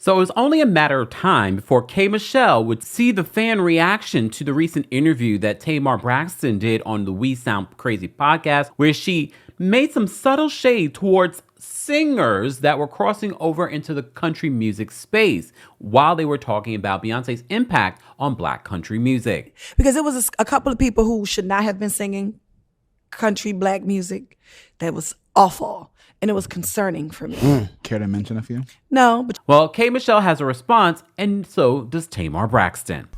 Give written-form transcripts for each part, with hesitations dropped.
So it was only a matter of time before K. Michelle would see the fan reaction to the recent interview that Tamar Braxton did on the We Sound Crazy podcast, where she made some subtle shade towards singers that were crossing over into the country music space while they were talking about Beyonce's impact on Black country music. Because it was a couple of people who should not have been singing country Black music that was awful. And it was concerning for me. Care to mention a few? No, but... Well, K. Michelle has a response, and so does Tamar Braxton.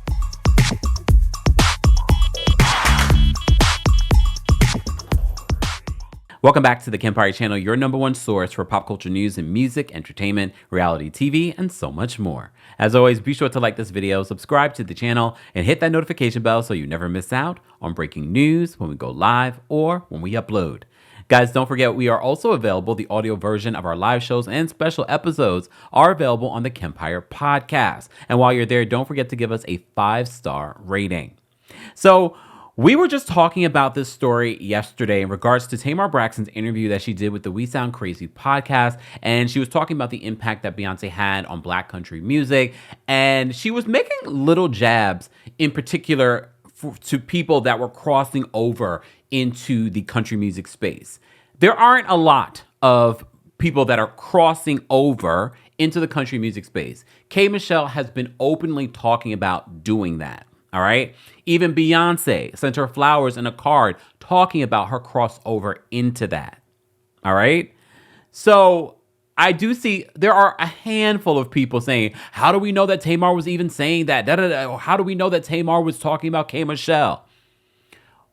Welcome back to the Kempire channel, your number one source for pop culture news and music, entertainment, reality TV, and so much more. As always, be sure to like this video, subscribe to the channel, and hit that notification bell so you never miss out on breaking news when we go live or when we upload. Guys, don't forget we are also available. The audio version of our live shows and special episodes are available on the Kempire podcast. And while you're there, don't forget to give us a 5-star rating. So we were just talking about this story yesterday in regards to Tamar Braxton's interview that she did with the We Sound Crazy podcast. And she was talking about the impact that Beyonce had on Black country music. And she was making little jabs in particular to people that were crossing over into the country music space. There aren't a lot of people that are crossing over into the country music space. K. Michelle has been openly talking about doing that. All right. Even Beyonce sent her flowers and a card talking about her crossover into that. All right. So I do see there are a handful of people saying, how do we know that Tamar was even saying that? Or how do we know that Tamar was talking about K. Michelle?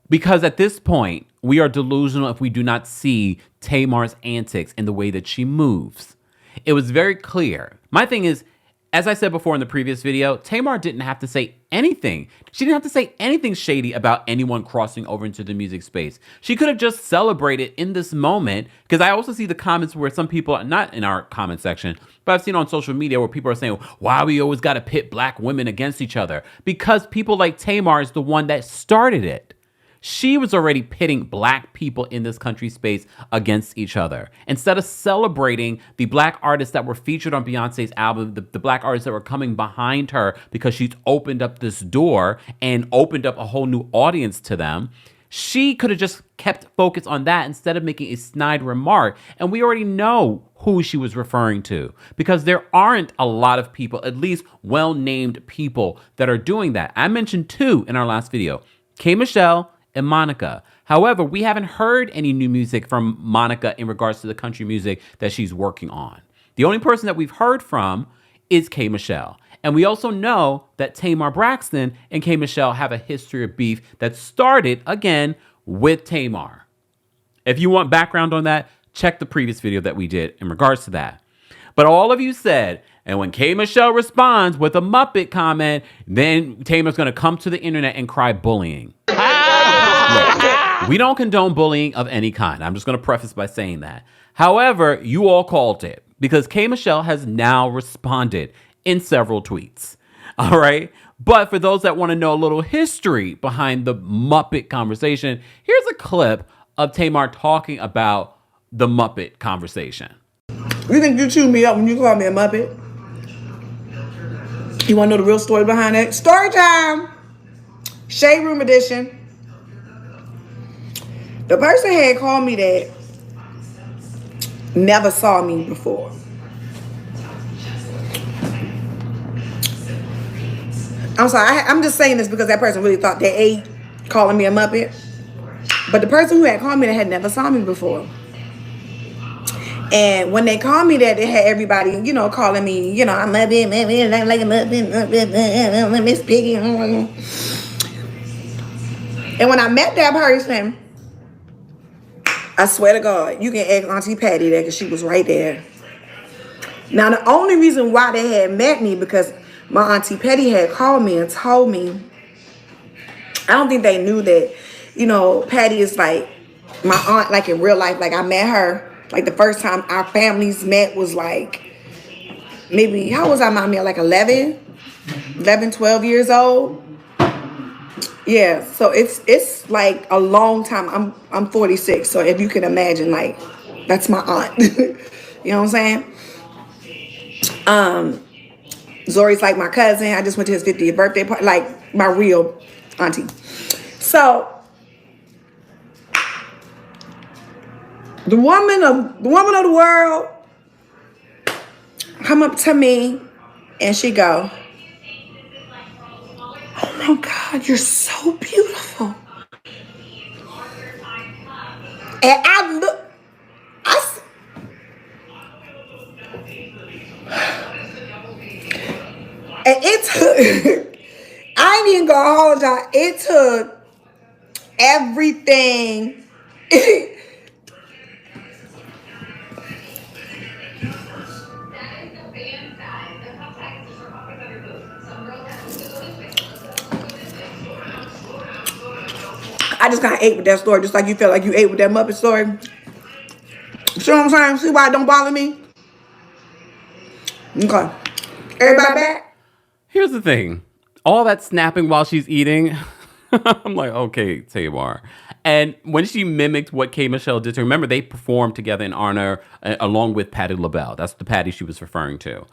Because at this point, we are delusional if we do not see Tamar's antics in the way that she moves. It was very clear. My thing is, as I said before in the previous video, Tamar didn't have to say anything. She didn't have to say anything shady about anyone crossing over into the music space. She could have just celebrated in this moment, because I also see the comments where some people, not in our comment section, but I've seen on social media where people are saying, why we always got to pit Black women against each other? Because people like Tamar is the one that started it. She was already pitting Black people in this country space against each other. Instead of celebrating the Black artists that were featured on Beyonce's album, the Black artists that were coming behind her because she's opened up this door and opened up a whole new audience to them, she could have just kept focus on that instead of making a snide remark. And we already know who she was referring to, because there aren't a lot of people, at least well-named people, that are doing that. I mentioned 2 in our last video, K. Michelle and Monica. However, we haven't heard any new music from Monica in regards to the country music that she's working on. The only person that we've heard from is K. Michelle. And we also know that Tamar Braxton and K. Michelle have a history of beef that started, again, with Tamar. If you want background on that, check the previous video that we did in regards to that. But all of you said, and when K. Michelle responds with a Muppet comment, then Tamar's going to come to the internet and cry bullying. Look, we don't condone bullying of any kind. I'm just going to preface by saying that. However, you all called it, because K. Michelle has now responded in several tweets. All right. But for those that want to know a little history behind the Muppet Conversation, here's a clip of Tamar talking about the Muppet Conversation. You think you chewed me up when you called me a Muppet? You want to know the real story behind it? Story time! Shade Room edition. The person had called me that never saw me before. I'm sorry, I'm just saying this because that person really thought they ate calling me a Muppet. But the person who had called me that had never saw me before. And when they called me that, they had everybody, you know, calling me, you know, I'm Muppet, like a Muppet, Miss Piggy. And when I met that person, I swear to God, you can ask Auntie Patty that because she was right there. Now, the only reason why they had met me because my Auntie Patty had called me and told me, I don't think they knew that, you know, Patty is like my aunt, like in real life. Like I met her, like the first time our families met was like, maybe, how was I, mommy? Like 11, 12 years old. Yeah, so it's like a long time. I'm 46, so if you can imagine, like, that's my aunt. You know what I'm saying? Zori's like my cousin. I just went to his 50th birthday party, like my real auntie. So the woman of the world come up to me and she go, "Oh my God, you're so beautiful." And I look, and it took, I ain't even gonna hold y'all, it took everything. I just kind of ate with that story, just like you felt like you ate with that Muppet story. See what I'm saying? See why it don't bother me? Okay. Everybody back? Here's the thing. All that snapping while she's eating, I'm like, okay, Tamar. And when she mimicked what K. Michelle did to her, remember they performed together in honor along with Patti LaBelle. That's the Patti she was referring to.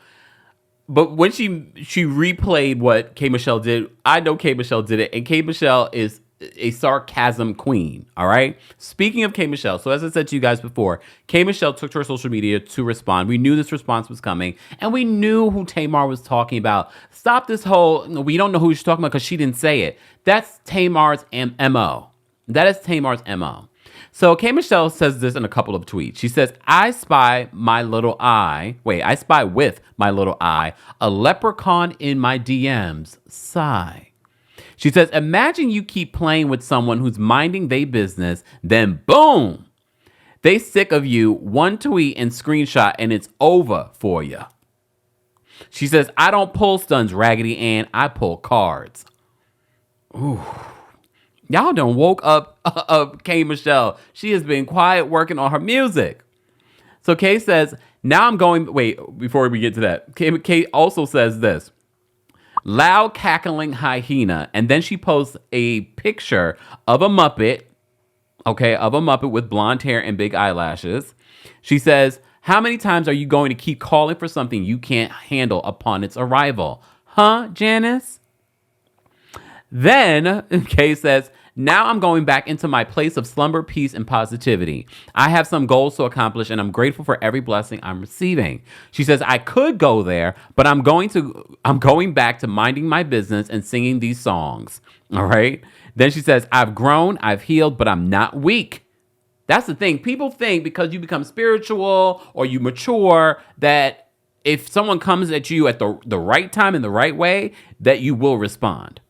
But when she replayed what K. Michelle did, I know K. Michelle did it, and K. Michelle is a sarcasm queen, all right? Speaking of K. Michelle, so as I said to you guys before, K. Michelle took to her social media to respond. We knew this response was coming, and we knew who Tamar was talking about. Stop this whole, we don't know who she's talking about because she didn't say it. That's Tamar's MO. That is Tamar's MO. So K. Michelle says this in a couple of tweets. She says, I spy with my little eye, a leprechaun in my DMs, sigh. She says, imagine you keep playing with someone who's minding their business, then boom, they sick of you, one tweet and screenshot, and it's over for you. She says, I don't pull stunts, Raggedy Ann, I pull cards. Ooh. Y'all done woke up K. Michelle. She has been quiet working on her music. So K says, now I'm going, wait, before we get to that, K also says this. Loud cackling hyena. And then she posts a picture of a Muppet, with blonde hair and big eyelashes. She says, how many times are you going to keep calling for something you can't handle upon its arrival? Huh, Janice? Then Kay says, now I'm going back into my place of slumber, peace, and positivity. I have some goals to accomplish, and I'm grateful for every blessing I'm receiving. She says, I could go there, but I'm going back to minding my business and singing these songs. All right. Then she says, I've grown, I've healed, but I'm not weak. That's the thing. People think because you become spiritual or you mature that if someone comes at you at the right time in the right way, that you will respond.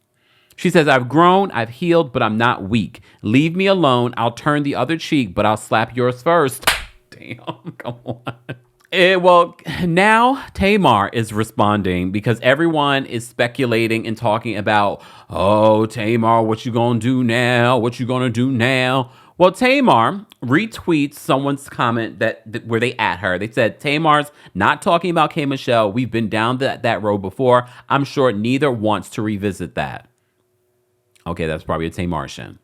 She says, I've grown, I've healed, but I'm not weak. Leave me alone. I'll turn the other cheek, but I'll slap yours first. Damn, come on. Well, now Tamar is responding because everyone is speculating and talking about, oh, Tamar, what you gonna do now? What you gonna do now? Well, Tamar retweets someone's comment that where they at her. They said, Tamar's not talking about K. Michelle. We've been down that road before. I'm sure neither wants to revisit that. Okay, that's probably a Tamartian.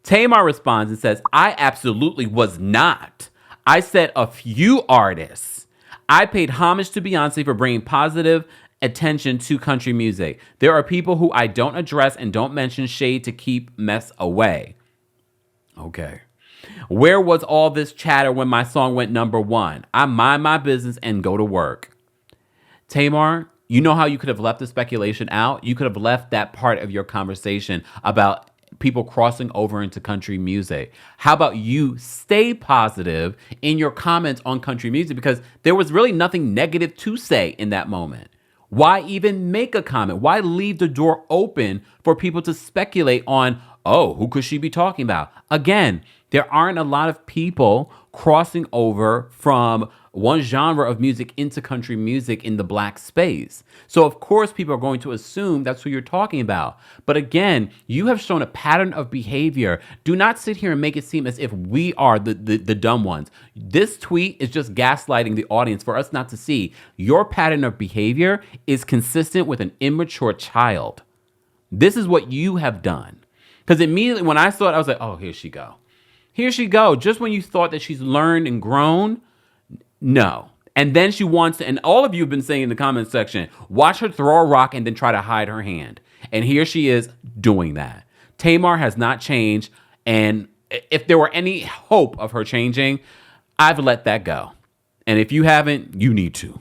Tamar responds and says, I absolutely was not. I said a few artists. I paid homage to Beyonce for bringing positive attention to country music. There are people who I don't address and don't mention shade to keep mess away. Okay. Where was all this chatter when my song went #1? I mind my business and go to work. Tamar, you know how you could have left the speculation out? You could have left that part of your conversation about people crossing over into country music. How about you stay positive in your comments on country music? Because there was really nothing negative to say in that moment. Why even make a comment? Why leave the door open for people to speculate on, oh, who could she be talking about? Again, there aren't a lot of people crossing over from one genre of music into country music in the Black space. So of course people are going to assume that's who you're talking about. But again, you have shown a pattern of behavior. Do not sit here and make it seem as if we are the dumb ones. This tweet is just gaslighting the audience for us not to see. Your pattern of behavior is consistent with an immature child. This is what you have done. Because immediately when I saw it, I was like, oh, here she go. Here she go. Just when you thought that she's learned and grown, no. And then she wants to, and all of you have been saying in the comment section, watch her throw a rock and then try to hide her hand. And here she is doing that. Tamar has not changed. And if there were any hope of her changing, I've let that go. And if you haven't, you need to.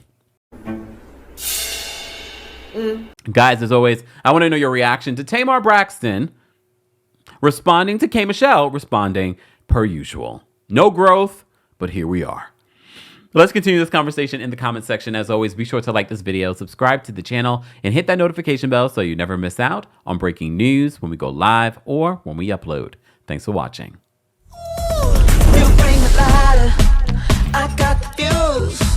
Guys, as always, I want to know your reaction to Tamar Braxton responding to K. Michelle, responding per usual. No growth, but here we are. Let's continue this conversation in the comment section. As always, be sure to like this video, subscribe to the channel, and hit that notification bell so you never miss out on breaking news when we go live or when we upload. Thanks for watching. You bring the lighter, I got the fuse.